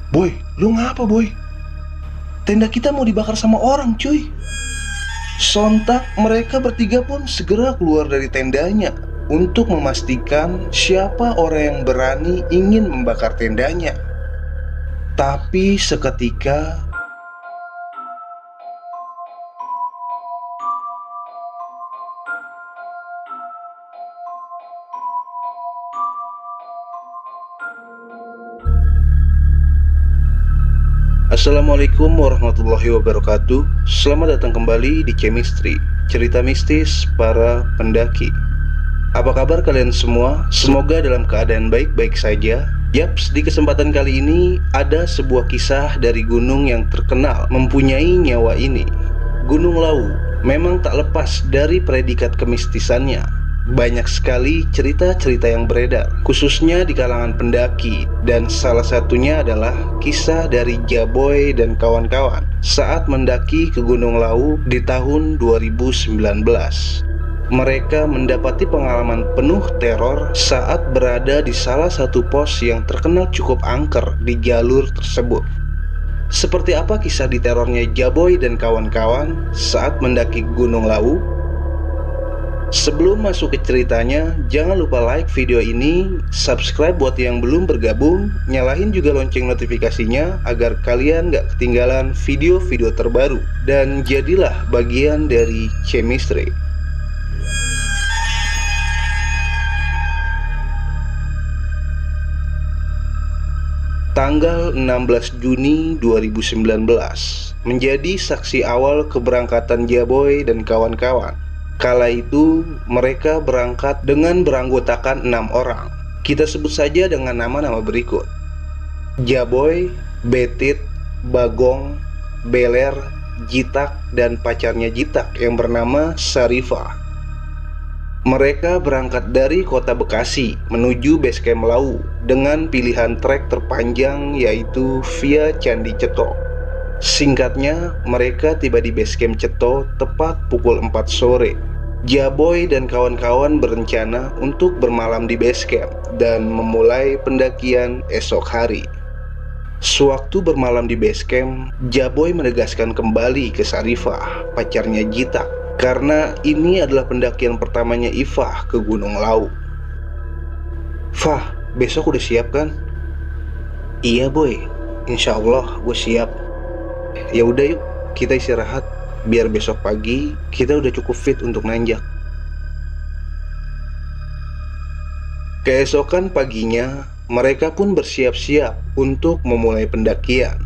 Boy, lu ngapa boy? Tenda kita mau dibakar sama orang cuy. Sontak mereka bertiga pun segera keluar dari tendanya untuk memastikan siapa orang yang berani ingin membakar tendanya. Tapi seketika Assalamualaikum warahmatullahi wabarakatuh. Selamat datang kembali di Chemistry, cerita mistis para pendaki. Apa kabar kalian semua? Semoga dalam keadaan baik-baik saja. Yaps, di kesempatan kali ini ada sebuah kisah dari gunung yang terkenal mempunyai nyawa ini. Gunung Lawu memang tak lepas dari predikat kemistisannya. Banyak sekali cerita-cerita yang beredar, khususnya di kalangan pendaki, dan salah satunya adalah kisah dari Jaboy dan kawan-kawan saat mendaki ke Gunung Lawu di tahun 2019. Mereka mendapati pengalaman penuh teror saat berada di salah satu pos yang terkenal cukup angker di jalur tersebut. Seperti apa kisah diterornya Jaboy dan kawan-kawan saat mendaki Gunung Lawu? Sebelum masuk ke ceritanya, jangan lupa like video ini, subscribe buat yang belum bergabung, nyalain juga lonceng notifikasinya agar kalian gak ketinggalan video-video terbaru, dan jadilah bagian dari Chemistry. Tanggal 16 Juni 2019 menjadi saksi awal keberangkatan Jaboy dan kawan-kawan. Kala itu mereka berangkat dengan beranggotakan 6 orang. Kita sebut saja dengan nama-nama berikut: Jaboy, Betit, Bagong, Beler, Jitak, dan pacarnya Jitak yang bernama Sarifah. Mereka berangkat dari kota Bekasi menuju basecamp Lawu dengan pilihan trek terpanjang yaitu via Candi Ceto. Singkatnya, mereka tiba di basecamp Ceto tepat pukul 4 sore. Jaboy dan kawan-kawan berencana untuk bermalam di basecamp dan memulai pendakian esok hari. Sewaktu bermalam di basecamp, Jaboy menegaskan kembali ke Sarifah, pacarnya Jitak, karena ini adalah pendakian pertamanya Ifah ke Gunung Lawu. "Fah, besok udah siap kan?" "Iya boy, insya Allah gue siap." "Ya udah yuk, kita istirahat, biar besok pagi kita udah cukup fit untuk nanjak." Keesokan paginya, mereka pun bersiap-siap untuk memulai pendakian.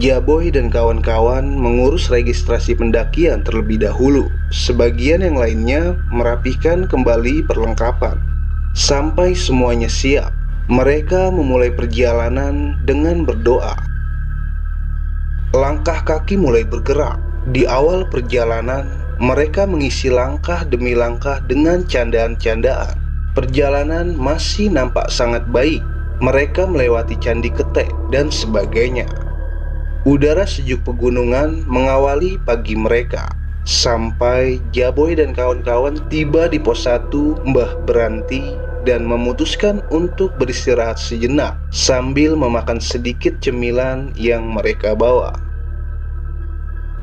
Jaboy dan kawan-kawan mengurus registrasi pendakian terlebih dahulu. Sebagian yang lainnya merapihkan kembali perlengkapan. Sampai semuanya siap, mereka memulai perjalanan dengan berdoa. Langkah kaki mulai bergerak. Di awal perjalanan, mereka mengisi langkah demi langkah dengan candaan-candaan. Perjalanan masih nampak sangat baik. Mereka melewati Candi Ketek dan sebagainya. Udara sejuk pegunungan mengawali pagi mereka. Sampai Jaboy dan kawan-kawan tiba di pos 1 Mbah Beranti dan memutuskan untuk beristirahat sejenak sambil memakan sedikit cemilan yang mereka bawa.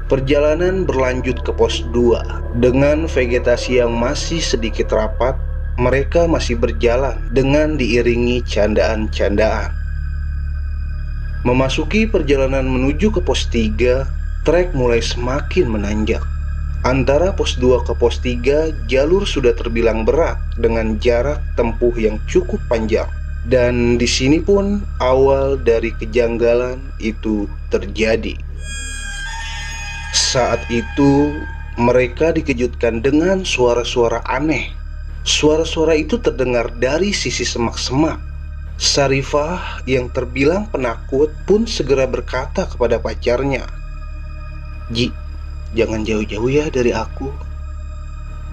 Perjalanan berlanjut ke pos 2. Dengan vegetasi yang masih sedikit rapat, mereka masih berjalan dengan diiringi candaan-candaan. Memasuki perjalanan menuju ke pos 3, trek mulai semakin menanjak. Antara pos 2 ke pos 3, jalur sudah terbilang berat dengan jarak tempuh yang cukup panjang. Dan di sini pun awal dari kejanggalan itu terjadi. Saat itu, mereka dikejutkan dengan suara-suara aneh. Suara-suara itu terdengar dari sisi semak-semak. Sarifah yang terbilang penakut pun segera berkata kepada pacarnya, "Ji, jangan jauh-jauh ya dari aku."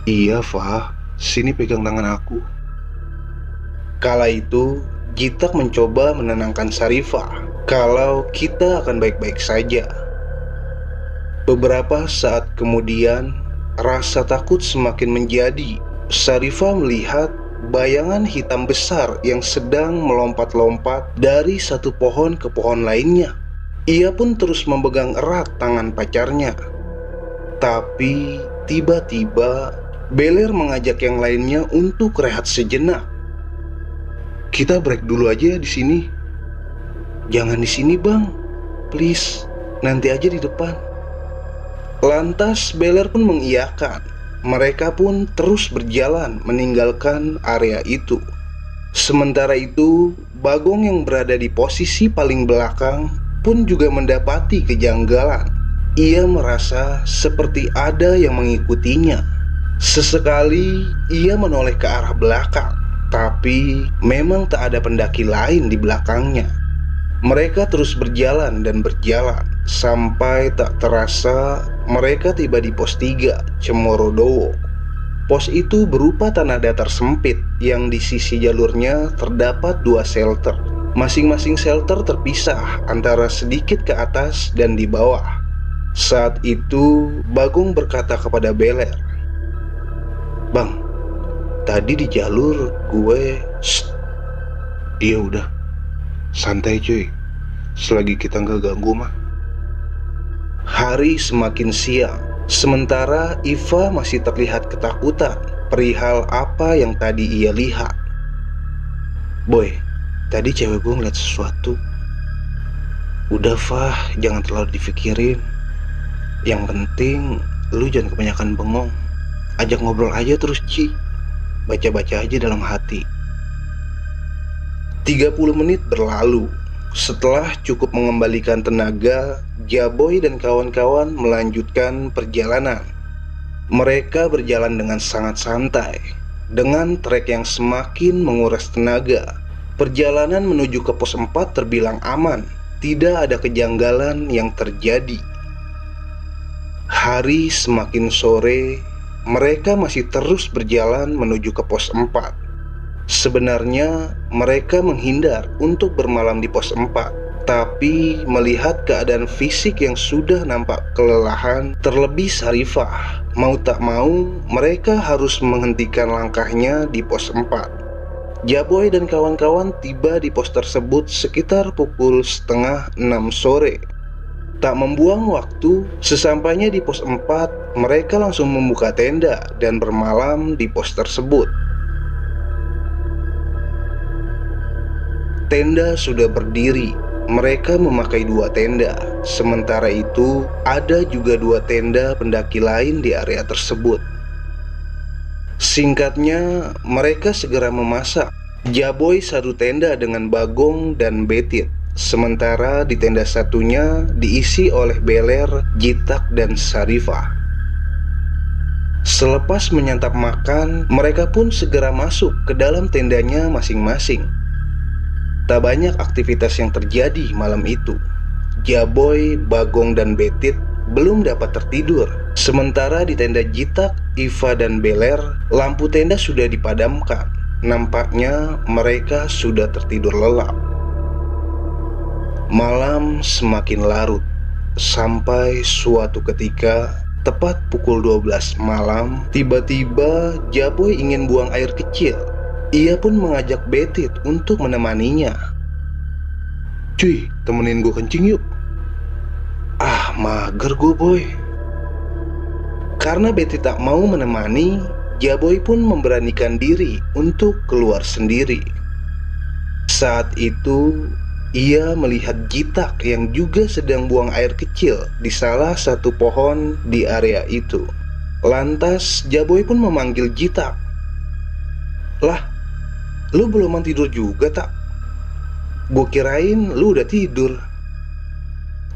"Iya Fah, sini pegang tangan aku." Kala itu, Jitak mencoba menenangkan Sarifah kalau kita akan baik-baik saja. Beberapa saat kemudian, rasa takut semakin menjadi. Sarifah melihat bayangan hitam besar yang sedang melompat-lompat dari satu pohon ke pohon lainnya. Ia pun terus memegang erat tangan pacarnya. Tapi tiba-tiba Beler mengajak yang lainnya untuk rehat sejenak. "Kita break dulu aja di sini." "Jangan di sini, Bang. Please, nanti aja di depan." Lantas Beler pun mengiyakan. Mereka pun terus berjalan meninggalkan area itu. Sementara itu, Bagong yang berada di posisi paling belakang pun juga mendapati kejanggalan. Ia merasa seperti ada yang mengikutinya. Sesekali ia menoleh ke arah belakang, tapi memang tak ada pendaki lain di belakangnya. Mereka terus berjalan dan berjalan sampai tak terasa mereka tiba di pos 3 Cemorodowo. Pos itu berupa tanah datar sempit yang di sisi jalurnya terdapat 2 shelter. Masing-masing shelter terpisah antara sedikit ke atas dan di bawah. Saat itu Bagong berkata kepada Beler, "Bang, tadi di jalur gue..." "Shh, iya udah, santai cuy, selagi kita nggak ganggu mah." Hari semakin siang, sementara Iva masih terlihat ketakutan perihal apa yang tadi ia lihat. "Boy, tadi cewek gue ngeliat sesuatu." "Udah Fah, jangan terlalu dipikirin. Yang penting lu jangan kebanyakan bengong. Ajak ngobrol aja terus Ci. Baca-baca aja dalam hati." 30 menit berlalu. Setelah cukup mengembalikan tenaga, Jaboy dan kawan-kawan melanjutkan perjalanan. Mereka berjalan dengan sangat santai, dengan trek yang semakin menguras tenaga. Perjalanan menuju ke pos 4 terbilang aman. Tidak ada kejanggalan yang terjadi. Hari semakin sore. Mereka masih terus berjalan menuju ke pos 4. Sebenarnya mereka menghindar untuk bermalam di pos 4, tapi melihat keadaan fisik yang sudah nampak kelelahan, terlebih Sarifah, mau tak mau mereka harus menghentikan langkahnya di pos 4. Jaboy dan kawan-kawan tiba di pos tersebut sekitar pukul 5:30 sore. Tak membuang waktu, sesampainya di pos 4, mereka langsung membuka tenda dan bermalam di pos tersebut. Tenda sudah berdiri, mereka memakai 2 tenda. Sementara itu, ada juga 2 tenda pendaki lain di area tersebut. Singkatnya, mereka segera memasak. Jaboy 1 tenda dengan Bagong dan Betit. Sementara di tenda satunya diisi oleh Beler, Jitak, dan Sarifah. Selepas menyantap makan, mereka pun segera masuk ke dalam tendanya masing-masing. Tak banyak aktivitas yang terjadi malam itu. Jaboy, Bagong, dan Betit belum dapat tertidur. Sementara di tenda Jitak, Iva, dan Beler, lampu tenda sudah dipadamkan. Nampaknya mereka sudah tertidur lelap. Malam semakin larut, sampai suatu ketika, tepat pukul 12 malam, tiba-tiba Jaboy ingin buang air kecil. Ia pun mengajak Betit untuk menemaninya. "Cuy, temenin gue kencing yuk." "Ah, mager gue boy." Karena Betit tak mau menemani, Jaboy pun memberanikan diri untuk keluar sendiri. Saat itu, ia melihat Jitak yang juga sedang buang air kecil di salah satu pohon di area itu. Lantas Jaboy pun memanggil Jitak. "Lah, lu belum tidur juga tak? Gua kirain lu udah tidur."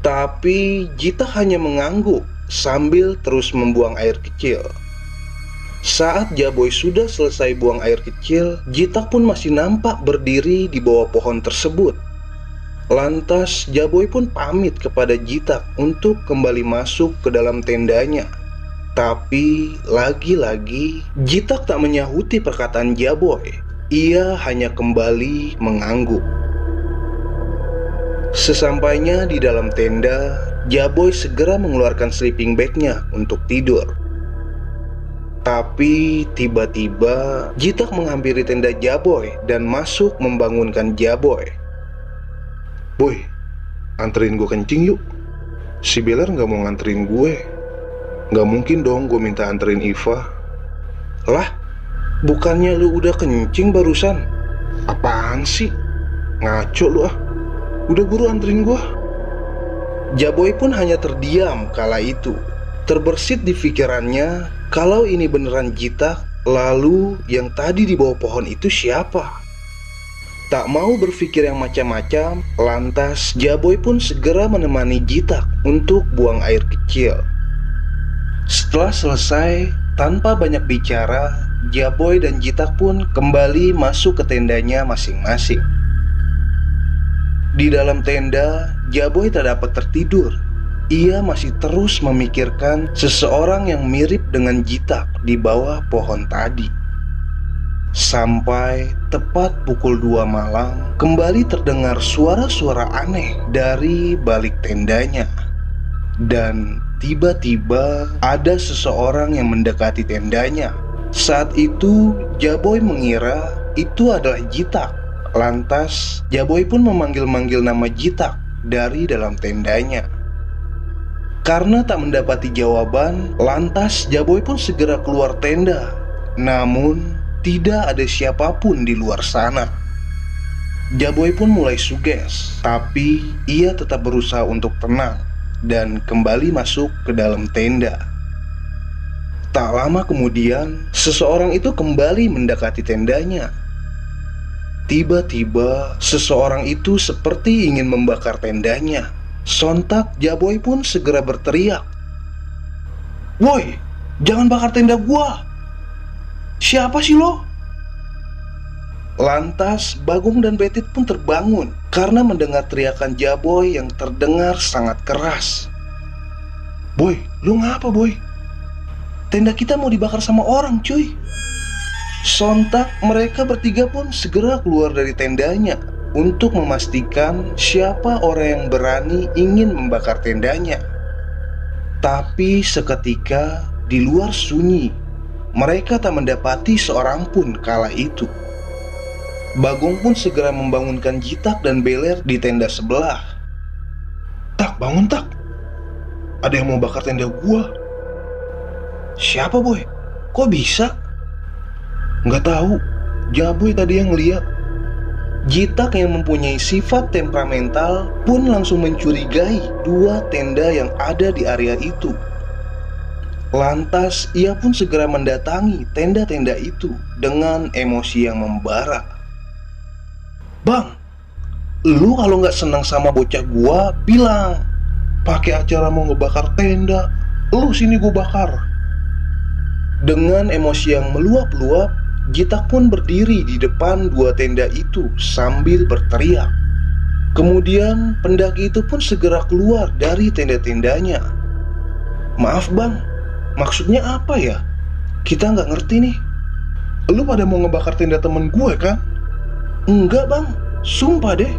Tapi Jitak hanya mengangguk sambil terus membuang air kecil. Saat Jaboy sudah selesai buang air kecil, Jitak pun masih nampak berdiri di bawah pohon tersebut. Lantas Jaboy pun pamit kepada Jitak untuk kembali masuk ke dalam tendanya. Tapi lagi-lagi Jitak tak menyahuti perkataan Jaboy. Ia hanya kembali mengangguk. Sesampainya di dalam tenda, Jaboy segera mengeluarkan sleeping bagnya untuk tidur. Tapi tiba-tiba Jitak menghampiri tenda Jaboy dan masuk membangunkan Jaboy. "Boy, anterin gue kencing yuk. Si Beler gak mau nganterin gue. Gak mungkin dong gue minta anterin Iva." "Lah, bukannya lu udah kencing barusan?" "Apaan sih? Ngaco lu ah. Udah buru anterin gue." Jaboy pun hanya terdiam kala itu. Terbersit di pikirannya kalau ini beneran Jitak, lalu yang tadi di bawah pohon itu siapa? Tak mau berpikir yang macam-macam, lantas Jaboy pun segera menemani Jitak untuk buang air kecil. Setelah selesai, tanpa banyak bicara, Jaboy dan Jitak pun kembali masuk ke tendanya masing-masing. Di dalam tenda, Jaboy tak dapat tertidur. Ia masih terus memikirkan seseorang yang mirip dengan Jitak di bawah pohon tadi. Sampai tepat pukul 2 malam, kembali terdengar suara-suara aneh dari balik tendanya. Dan tiba-tiba ada seseorang yang mendekati tendanya. Saat itu Jaboy mengira itu adalah Jitak. Lantas Jaboy pun memanggil-manggil nama Jitak dari dalam tendanya. Karena tak mendapati jawaban, lantas Jaboy pun segera keluar tenda. Namun tidak ada siapapun di luar sana. Jaboy pun mulai suges, tapi ia tetap berusaha untuk tenang dan kembali masuk ke dalam tenda. Tak lama kemudian, seseorang itu kembali mendekati tendanya. Tiba-tiba, seseorang itu seperti ingin membakar tendanya. Sontak Jaboy pun segera berteriak, "Woi, jangan bakar tenda gua! Siapa sih lo?" Lantas Bagong dan Betit pun terbangun karena mendengar teriakan Jaboy yang terdengar sangat keras. "Boy, lu ngapa boy? Tenda kita mau dibakar sama orang cuy." Sontak mereka bertiga pun segera keluar dari tendanya untuk memastikan siapa orang yang berani ingin membakar tendanya. Tapi seketika di luar sunyi, mereka tak mendapati seorang pun kala itu. Bagong pun segera membangunkan Jitak dan Beler di tenda sebelah. "Tak, bangun tak. Ada yang mau bakar tenda gua." "Siapa boy? Kok bisa?" "Nggak tahu. Jaboy tadi yang lihat." Jitak yang mempunyai sifat temperamental pun langsung mencurigai dua tenda yang ada di area itu. Lantas ia pun segera mendatangi tenda-tenda itu dengan emosi yang membara. "Bang, lu kalau nggak senang sama bocah gua, bilang. Pakai acara mau ngebakar tenda, lu sini gua bakar." Dengan emosi yang meluap-luap, Jitak pun berdiri di depan dua tenda itu sambil berteriak. Kemudian pendaki itu pun segera keluar dari tenda-tendanya. "Maaf bang, maksudnya apa ya? Kita nggak ngerti nih." "Lu pada mau ngebakar tenda temen gue kan?" "Enggak bang, sumpah deh.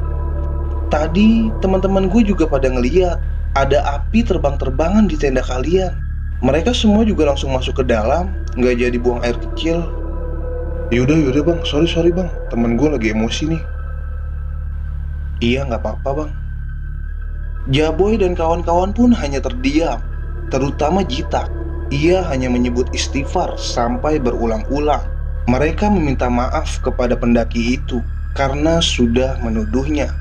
Tadi teman-teman gue juga pada ngeliat ada api terbang-terbangan di tenda kalian. Mereka semua juga langsung masuk ke dalam, nggak jadi buang air kecil." Yaudah bang, sorry bang, temen gue lagi emosi nih." "Iya nggak apa-apa bang." Jaboy dan kawan-kawan pun hanya terdiam, terutama Jitak. Ia hanya menyebut istighfar sampai berulang-ulang. Mereka meminta maaf kepada pendaki itu karena sudah menuduhnya.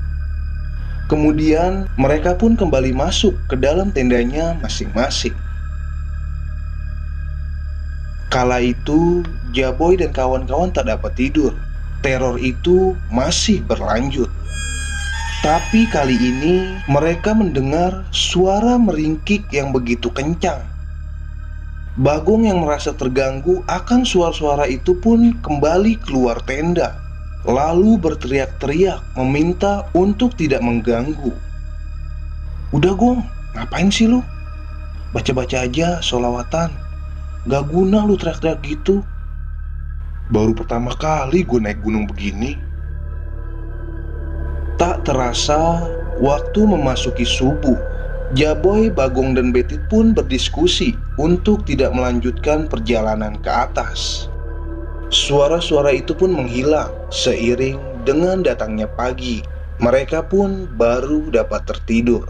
Kemudian mereka pun kembali masuk ke dalam tendanya masing-masing. Kala itu, Jaboy dan kawan-kawan tak dapat tidur. Teror itu masih berlanjut. Tapi kali ini mereka mendengar suara meringkik yang begitu kencang. Bagong yang merasa terganggu akan suara-suara itu pun kembali keluar tenda, lalu berteriak-teriak meminta untuk tidak mengganggu. "Udah Gong, ngapain sih lu? Baca-baca aja sholawatan. Gak guna lu teriak-teriak gitu. Baru pertama kali gue naik gunung begini." Tak terasa waktu memasuki subuh. Jaboy, Bagong, dan Betit pun berdiskusi untuk tidak melanjutkan perjalanan ke atas. Suara-suara itu pun menghilang seiring dengan datangnya pagi. Mereka pun baru dapat tertidur.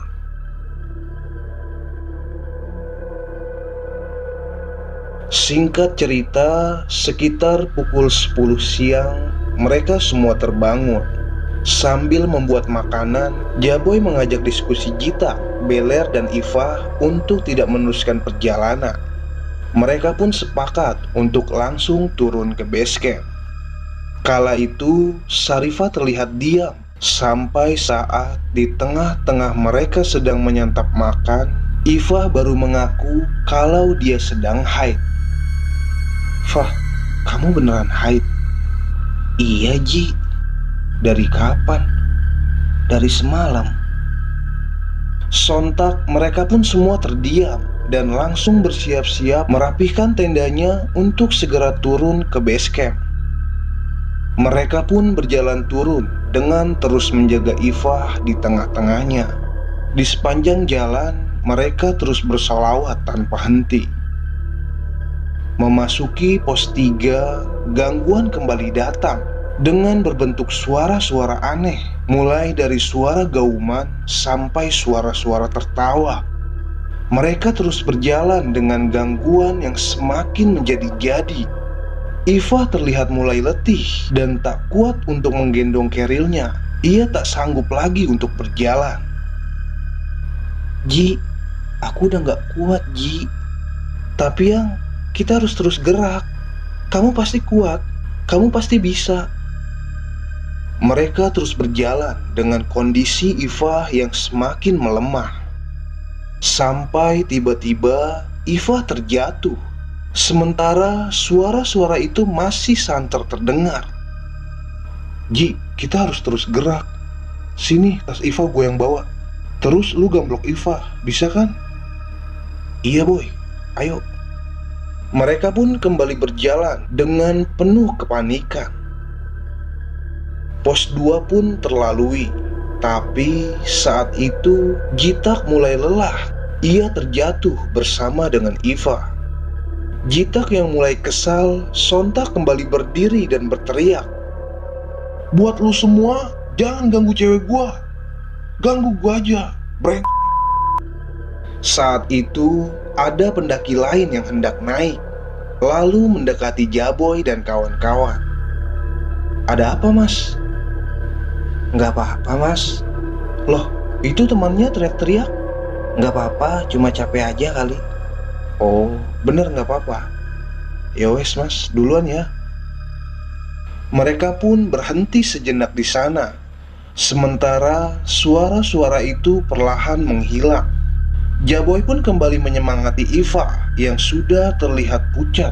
Singkat cerita, sekitar pukul 10 siang, mereka semua terbangun. Sambil membuat makanan, Jaboy mengajak diskusi Gita, Beler, dan Iva untuk tidak meneruskan perjalanan. Mereka pun sepakat untuk langsung turun ke base camp. Kala itu, Sarifa terlihat diam sampai saat di tengah-tengah mereka sedang menyantap makan, Iva baru mengaku kalau dia sedang haid. "Fah, kamu beneran haid?" "Iya, Ji." "Dari kapan?" "Dari semalam." Sontak mereka pun semua terdiam dan langsung bersiap-siap merapihkan tendanya untuk segera turun ke base camp. Mereka pun berjalan turun dengan terus menjaga Iva di tengah-tengahnya. Di sepanjang jalan, mereka terus bersolawat tanpa henti. Memasuki pos 3, gangguan kembali datang dengan berbentuk suara-suara aneh, mulai dari suara gauman sampai suara-suara tertawa. Mereka terus berjalan dengan gangguan yang semakin menjadi-jadi. Iva terlihat mulai letih dan tak kuat untuk menggendong kerilnya. Ia tak sanggup lagi untuk berjalan. "Ji, aku udah gak kuat, Ji." "Tapi yang kita harus terus gerak. Kamu pasti kuat, kamu pasti bisa." Mereka terus berjalan dengan kondisi Iva yang semakin melemah. Sampai tiba-tiba Iva terjatuh. Sementara suara-suara itu masih santer terdengar. "Ji, kita harus terus gerak. Sini, tas Iva gue yang bawa. Terus lu gamblok Iva, bisa kan?" "Iya boy, ayo." Mereka pun kembali berjalan dengan penuh kepanikan. Pos 2 pun terlalui. Tapi saat itu Jitak mulai lelah. Ia terjatuh bersama dengan Iva. Jitak yang mulai kesal sontak kembali berdiri dan berteriak, "Buat lu semua, jangan ganggu cewek gua. Ganggu gua aja, breng." Saat itu ada pendaki lain yang hendak naik, lalu mendekati Jaboy dan kawan-kawan. "Ada apa, Mas?" "Nggak apa-apa, Mas." "Loh, itu temannya teriak-teriak." "Nggak apa-apa, cuma capek aja kali." "Oh, bener nggak apa-apa. Ya wes, Mas, duluan ya." Mereka pun berhenti sejenak di sana. Sementara suara-suara itu perlahan menghilang. Jaboy pun kembali menyemangati Iva yang sudah terlihat pucat.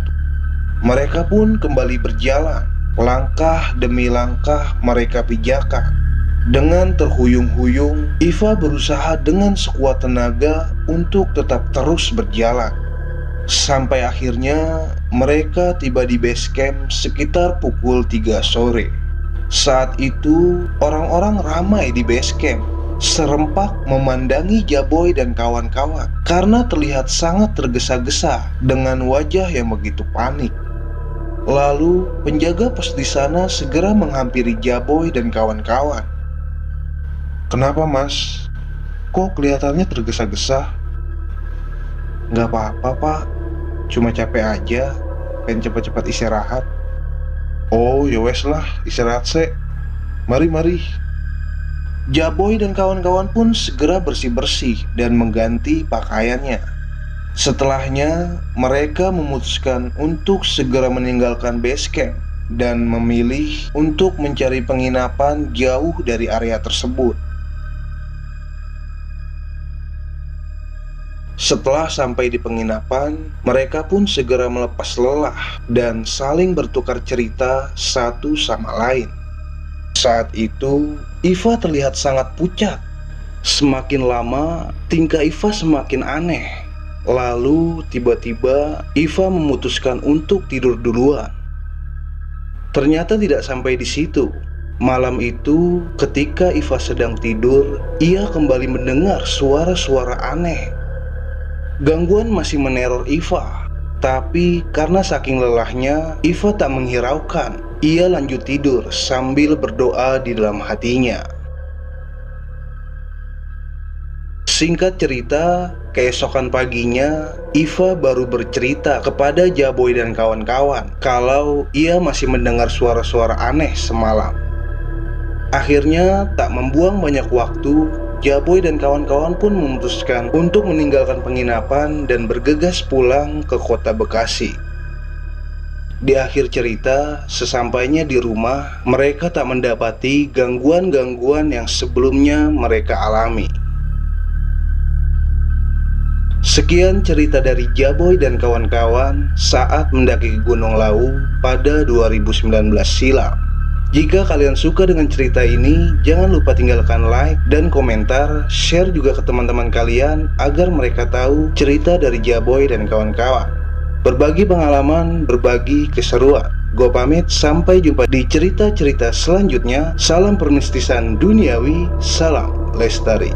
Mereka pun kembali berjalan. Langkah demi langkah mereka pijakan. Dengan terhuyung-huyung, Iva berusaha dengan sekuat tenaga untuk tetap terus berjalan. Sampai akhirnya mereka tiba di base camp sekitar pukul 3 sore. Saat itu orang-orang ramai di base camp, serempak memandangi Jaboy dan kawan-kawan karena terlihat sangat tergesa-gesa dengan wajah yang begitu panik. Lalu penjaga pos di sana segera menghampiri Jaboy dan kawan-kawan. "Kenapa, Mas? Kok kelihatannya tergesa-gesa?" "Nggak apa-apa, Pak. Cuma capek aja, pengen cepat-cepat istirahat." "Oh, ya wes lah, istirahat sek. Mari." Jaboy dan kawan-kawan pun segera bersih-bersih dan mengganti pakaiannya. Setelahnya, mereka memutuskan untuk segera meninggalkan base camp dan memilih untuk mencari penginapan jauh dari area tersebut. Setelah sampai di penginapan, mereka pun segera melepas lelah dan saling bertukar cerita satu sama lain. Saat itu, Iva terlihat sangat pucat. Semakin lama, tingkah Iva semakin aneh. Lalu tiba-tiba Iva memutuskan untuk tidur duluan. Ternyata tidak sampai di situ. Malam itu, ketika Iva sedang tidur, ia kembali mendengar suara-suara aneh. Gangguan masih meneror Iva, tapi karena saking lelahnya, Iva tak menghiraukan. Ia lanjut tidur sambil berdoa di dalam hatinya. Singkat cerita, keesokan paginya, Iva baru bercerita kepada Jaboy dan kawan-kawan kalau ia masih mendengar suara-suara aneh semalam. Akhirnya, tak membuang banyak waktu, Jaboy dan kawan-kawan pun memutuskan untuk meninggalkan penginapan dan bergegas pulang ke kota Bekasi. Di akhir cerita, sesampainya di rumah, mereka tak mendapati gangguan-gangguan yang sebelumnya mereka alami. Sekian cerita dari Jaboy dan kawan-kawan saat mendaki Gunung Lawu pada 2019 silam. Jika kalian suka dengan cerita ini, jangan lupa tinggalkan like dan komentar, share juga ke teman-teman kalian agar mereka tahu cerita dari Jaboy dan kawan-kawan. Berbagi pengalaman, berbagi keseruan. Gue pamit, sampai jumpa di cerita-cerita selanjutnya. Salam permistisan duniawi, salam lestari.